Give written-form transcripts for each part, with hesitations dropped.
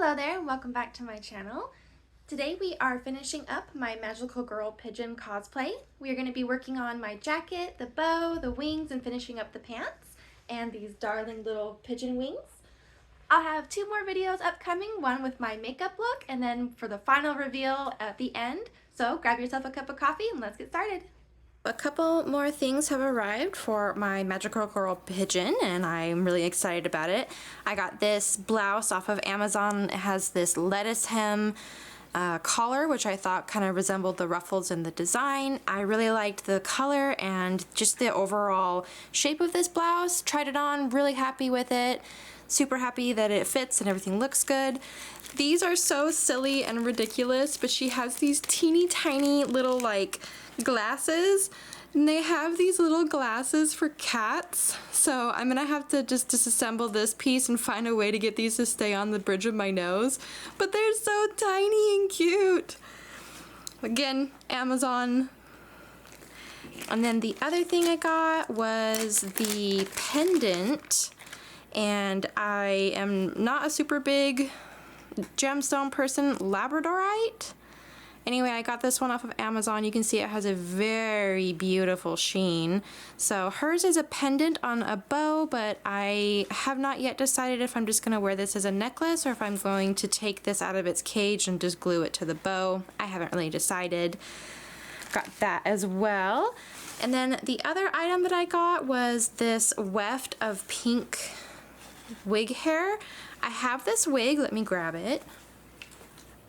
Hello there, and welcome back to my channel. Today we are finishing up my Magical Girl Pigeon Cosplay. We are going to be working on my jacket, the bow, the wings, and finishing up the pants, and these darling little pigeon wings. I'll have two more videos upcoming, one with my makeup look, and then for the final reveal at the end. So grab yourself a cup of coffee and let's get started. A couple more things have arrived for my Magical Girl Pigeon, and I'm really excited about it. I got this blouse off of Amazon. It has this lettuce hem collar, which I thought kind of resembled the ruffles in the design. I really liked the color and just the overall shape of this blouse. Tried it on, really happy with it. Super happy that it fits and everything looks good. These are so silly and ridiculous, but she has these teeny tiny little like glasses, and they have these little glasses for cats. So I'm gonna have to just disassemble this piece and find a way to get these to stay on the bridge of my nose. But they're so tiny and cute. Again, Amazon. And then the other thing I got was the pendant, and I am not a super big gemstone person. Labradorite? Anyway, I got this one off of Amazon. You can see it has a very beautiful sheen. So hers is a pendant on a bow, but I have not yet decided if I'm just going to wear this as a necklace or if I'm going to take this out of its cage and just glue it to the bow. I haven't really decided. Got that as well. And then the other item that I got was this weft of pink wig hair. I have this wig. Let me grab it.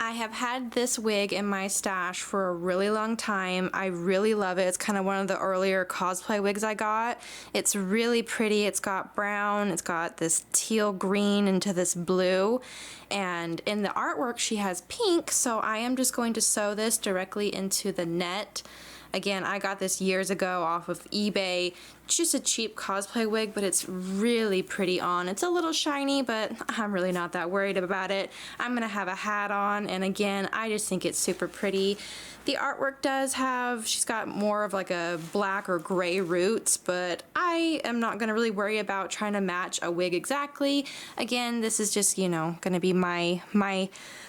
I have had this wig in my stash for a really long time. I really love it. It's kind of one of the earlier cosplay wigs I got. It's really pretty. It's got brown, it's got this teal green into this blue, and in the artwork she has pink, so I am just going to sew this directly into the net. Again, I got this years ago off of eBay. Just a cheap cosplay wig, but it's really pretty on. It's a little shiny, but I'm really not that worried about it. I'm gonna have a hat on, and again, I just think it's super pretty. The artwork does have, she's got more of like a black or gray roots, but I am not gonna really worry about trying to match a wig exactly. Again, this is just, you know, gonna be my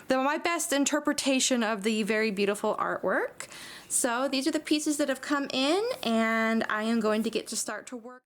best interpretation of the very beautiful artwork. So these are the pieces that have come in, and I am going to get to start to work.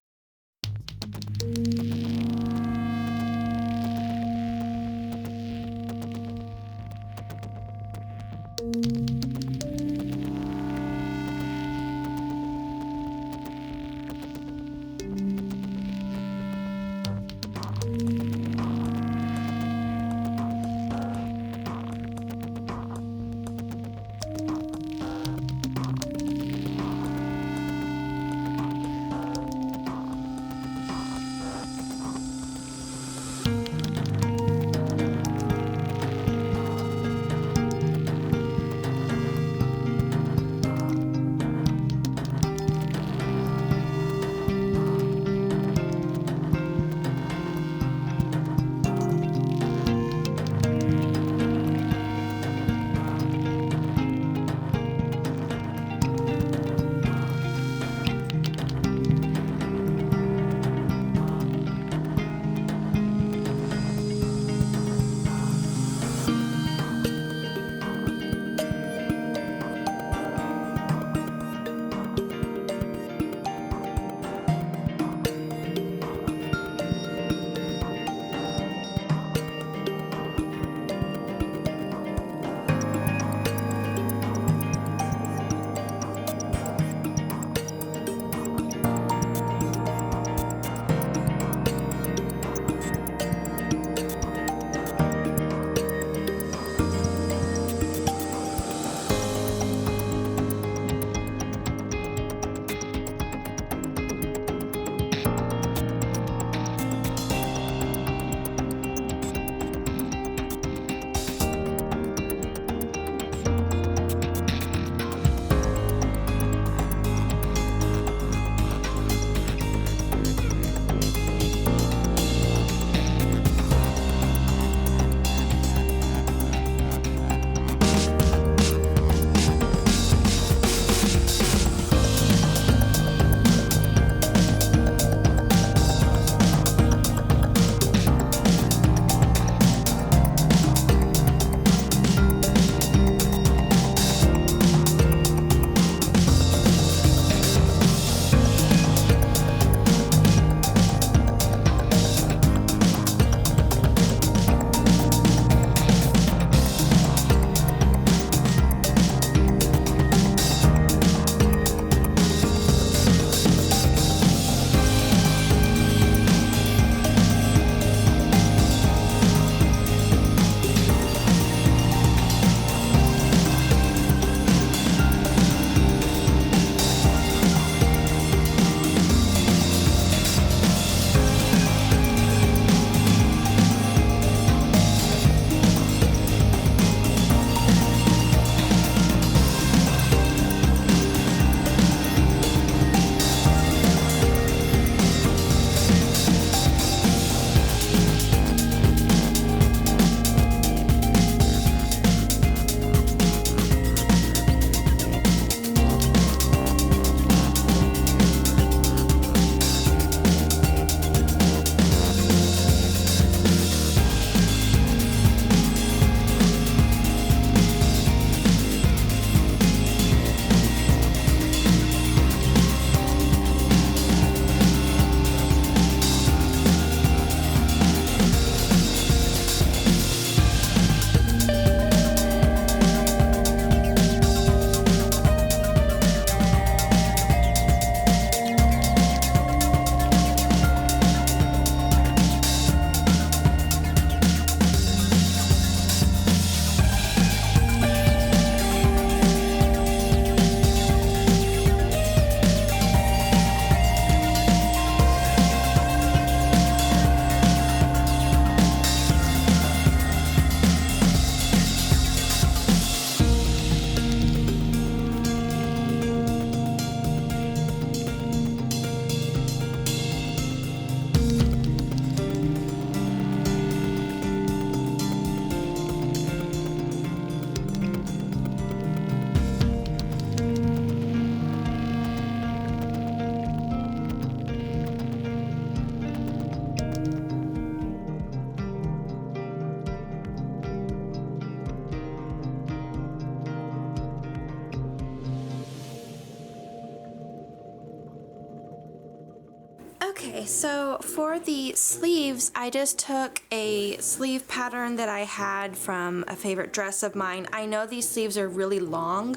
Okay, so for the sleeves, I just took a sleeve pattern that I had from a favorite dress of mine. I know these sleeves are really long,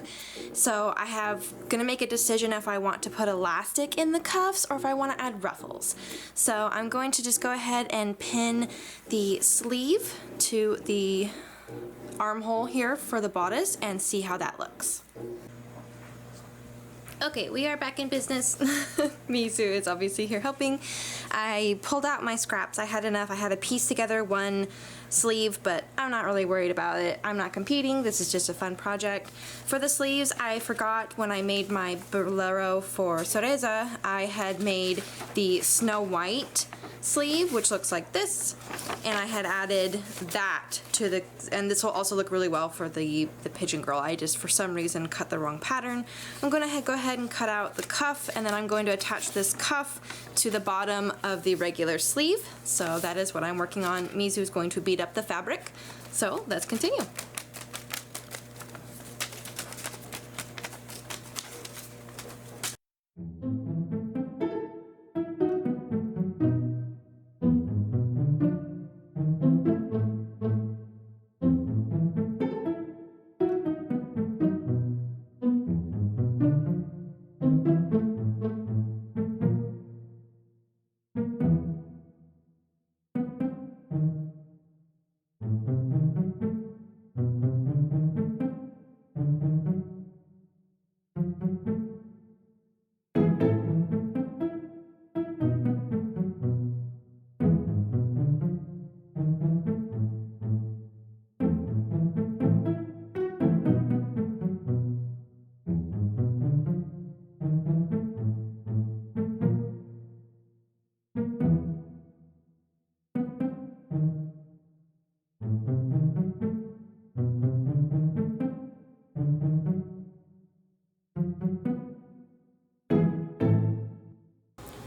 so gonna make a decision if I want to put elastic in the cuffs or if I want to add ruffles. So I'm going to just go ahead and pin the sleeve to the armhole here for the bodice and see how that looks. Okay, we are back in business. Mizu is obviously here helping. I pulled out my scraps. I had enough. I had to piece together one sleeve, but I'm not really worried about it. I'm not competing. This is just a fun project. For the sleeves, I forgot when I made my Bolero for Soreza, I had made the Snow White sleeve, which looks like this, and I had added that to the, and this will also look really well for the Pigeon Girl. I just for some reason cut the wrong pattern. I'm going to go ahead and cut out the cuff, and then I'm going to attach this cuff to the bottom of the regular sleeve. So that is what I'm working on. Mizu is going to beat up the fabric. So let's continue.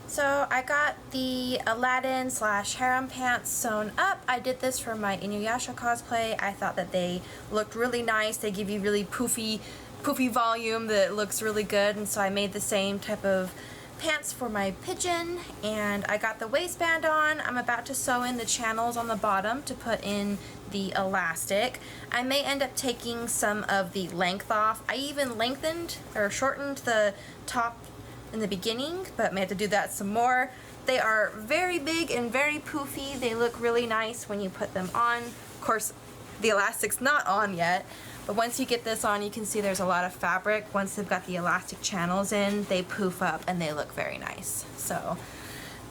So I got the Aladdin / harem pants sewn up. I did this for my Inuyasha cosplay. I thought that they looked really nice. They give you really poofy volume that looks really good, and so I made the same type of pants for my pigeon, and I got the waistband on. I'm about to sew in the channels on the bottom to put in the elastic. I may end up taking some of the length off. I even lengthened or shortened the top in the beginning, but may have to do that some more. They are very big and very poofy. They look really nice when you put them on. Of course, the elastic's not on yet, but once you get this on, you can see there's a lot of fabric. Once they've got the elastic channels in, they poof up and they look very nice. So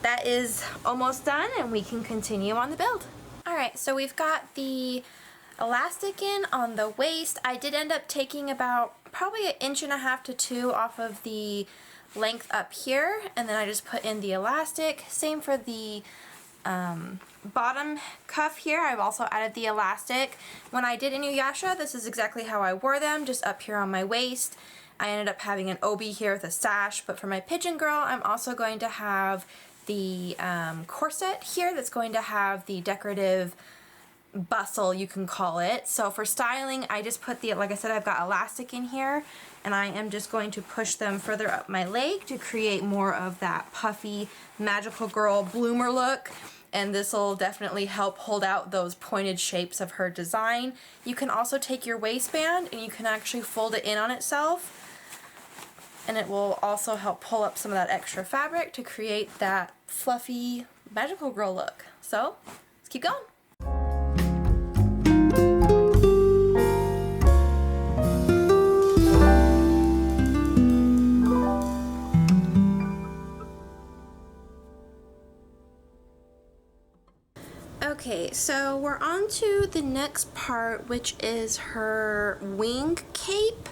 that is almost done, and we can continue on the build. Alright, so we've got the elastic in on the waist. I did end up taking about probably 1.5 to 2 inches off of the length up here, and then I just put in the elastic. Same for the bottom cuff here. I've also added the elastic. When I did Inuyasha, this is exactly how I wore them, just up here on my waist. I ended up having an obi here with a sash, but for my Pigeon Girl, I'm also going to have the corset here that's going to have the decorative bustle, you can call it. So for styling, I just put the, like I said, I've got elastic in here, and I am just going to push them further up my leg to create more of that puffy Magical Girl bloomer look, and this will definitely help hold out those pointed shapes of her design. You can also take your waistband and you can actually fold it in on itself, and it will also help pull up some of that extra fabric to create that fluffy Magical Girl look. So let's keep going. Okay, so we're on to the next part, which is her wing cape,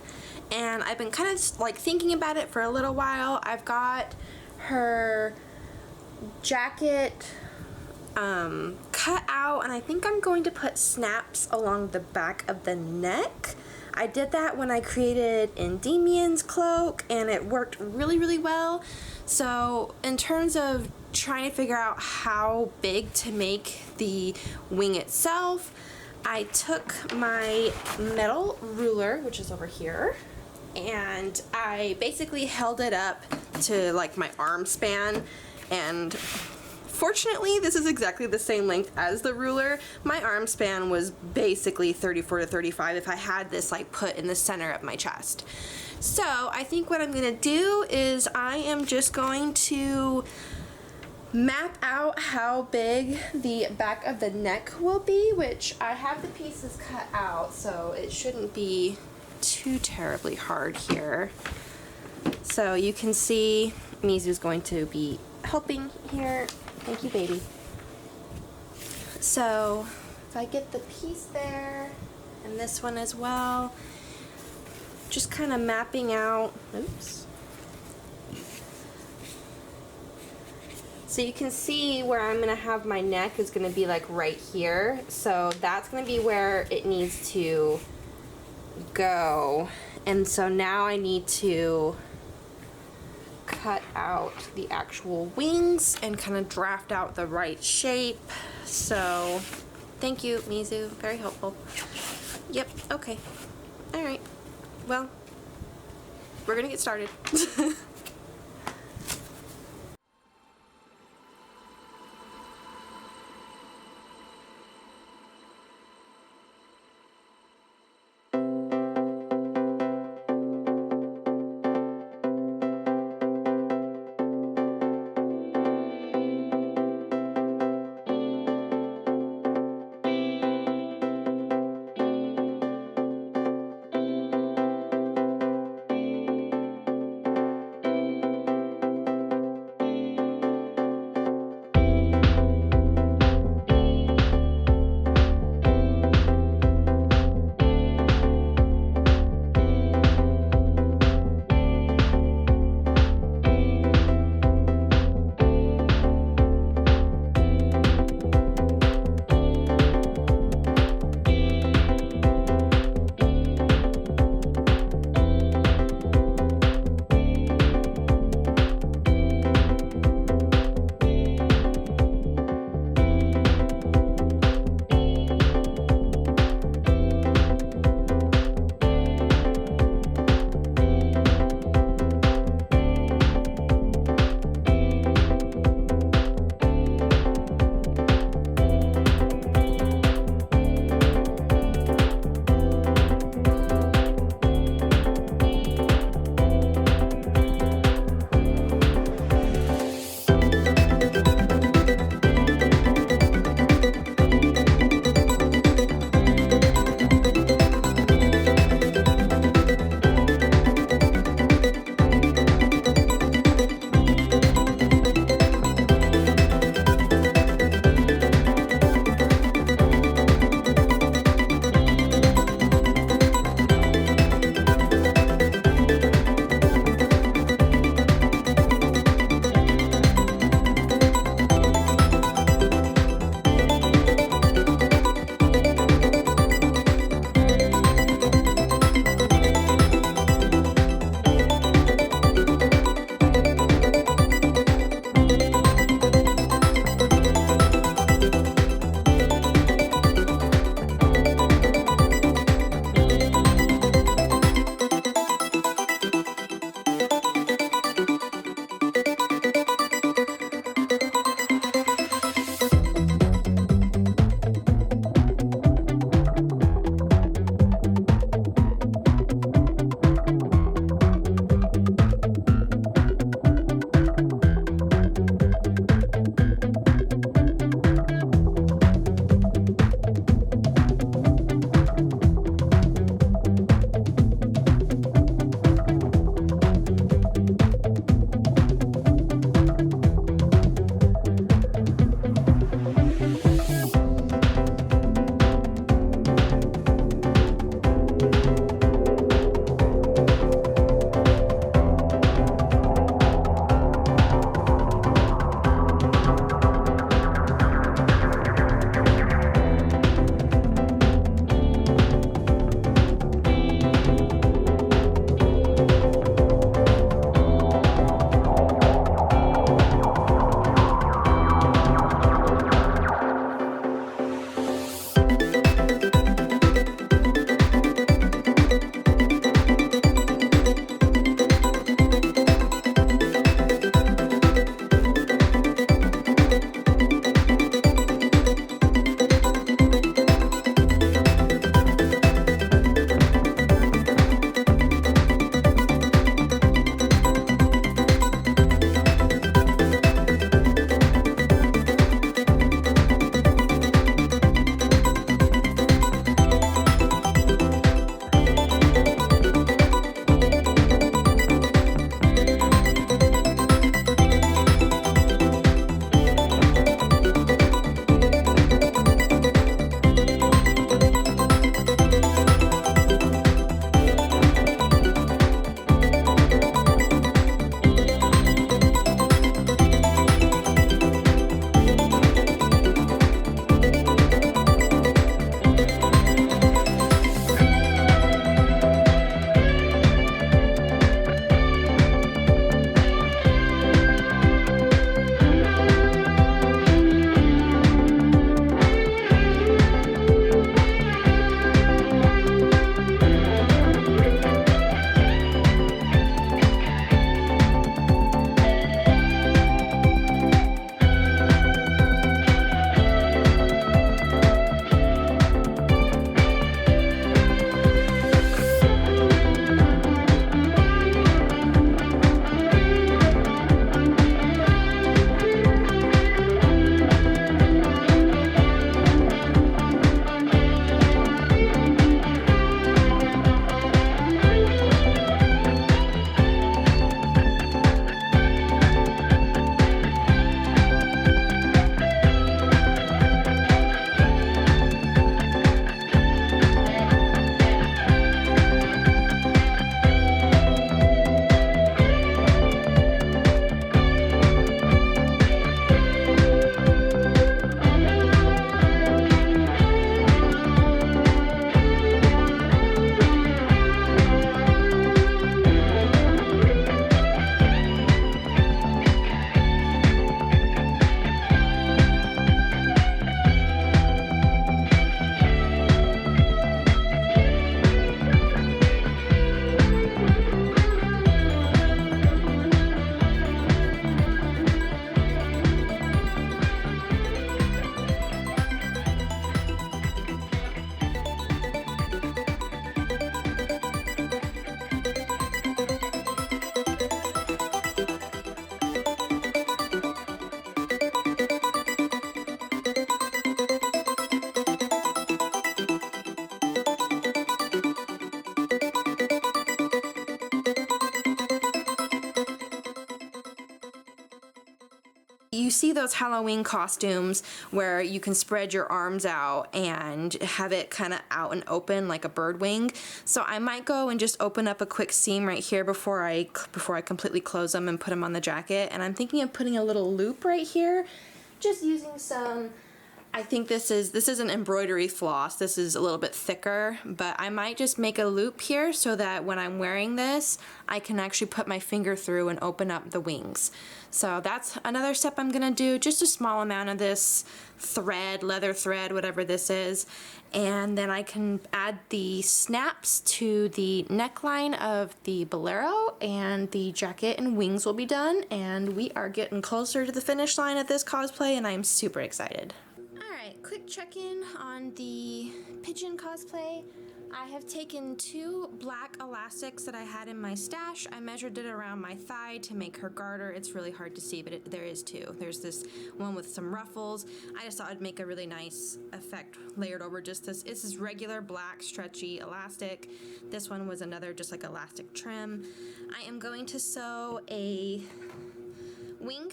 and I've been kind of like thinking about it for a little while. I've got her jacket cut out, and I think I'm going to put snaps along the back of the neck. I did that when I created Endymion's cloak, and it worked really well. So in terms of trying to figure out how big to make the wing itself, I took my metal ruler, which is over here, and I basically held it up to like my arm span, And fortunately, this is exactly the same length as the ruler. My arm span was basically 34 to 35 if I had this like put in the center of my chest. So I think what I'm gonna do is I am just going to map out how big the back of the neck will be, which I have the pieces cut out, so it shouldn't be too terribly hard here. So you can see Mizu's going to be helping here. Thank you, baby. So if I get the piece there and this one as well, just kind of mapping out, oops. So you can see where I'm gonna have my neck is gonna be like right here. So that's gonna be where it needs to go. And so now I need to cut out the actual wings and kind of draft out the right shape. So thank you, Mizu, very helpful. Yep, okay. All right, well, we're gonna get started. see those Halloween costumes where you can spread your arms out and have it kind of out and open like a bird wing. So I might go and just open up a quick seam right here before I completely close them and put them on the jacket. And I'm thinking of putting a little loop right here, just using some, I think this is an embroidery floss. This is a little bit thicker, but I might just make a loop here so that when I'm wearing this, I can actually put my finger through and open up the wings. So that's another step I'm gonna do, just a small amount of this thread, leather thread, whatever this is. And then I can add the snaps to the neckline of the Bolero, and the jacket and wings will be done. And we are getting closer to the finish line of this cosplay, and I'm super excited. Alright, quick check-in on the pigeon cosplay. I have taken 2 black elastics that I had in my stash. I measured it around my thigh to make her garter. It's really hard to see, but there is 2. There's this one with some ruffles. I just thought it'd make a really nice effect layered over just this. This is regular black stretchy elastic. This one was another just like elastic trim. I am going to sew a wing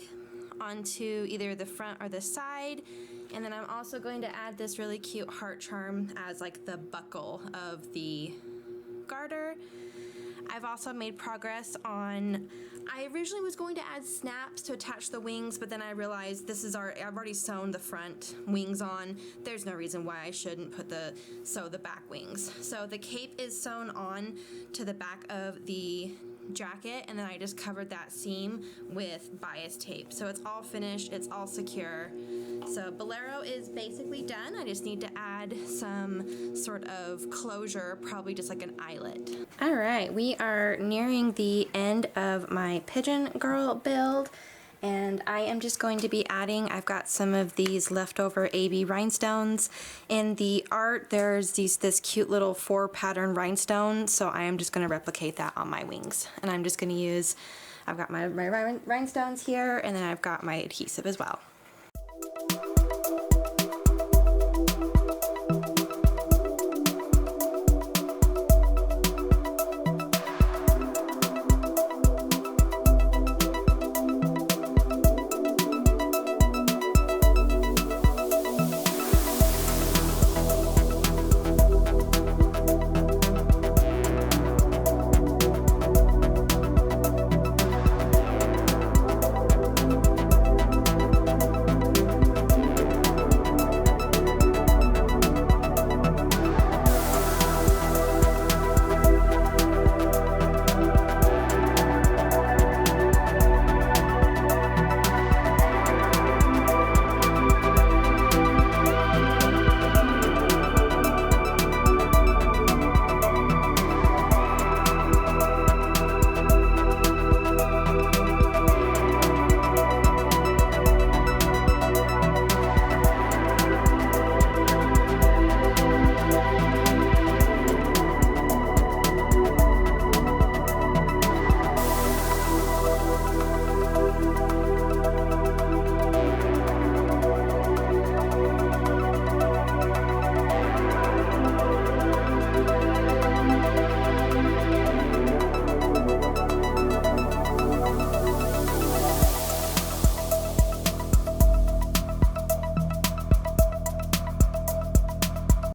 onto either the front or the side. And then I'm also going to add this really cute heart charm as like the buckle of the garter. I've also made progress on, I originally was going to add snaps to attach the wings, but then I realized I've already sewn the front wings on. There's no reason why I shouldn't sew the back wings. So the cape is sewn on to the back of the jacket, and then I just covered that seam with bias tape. So it's all finished, it's all secure. So Bolero is basically done. I just need to add some sort of closure, probably just like an eyelet. All right, we are nearing the end of my Pigeon Girl build, and I am just going to be adding, I've got some of these leftover AB rhinestones. In the art, there's this cute little 4 pattern rhinestone, so I am just going to replicate that on my wings. And I'm just going to use, I've got my rhinestones here, and then I've got my adhesive as well.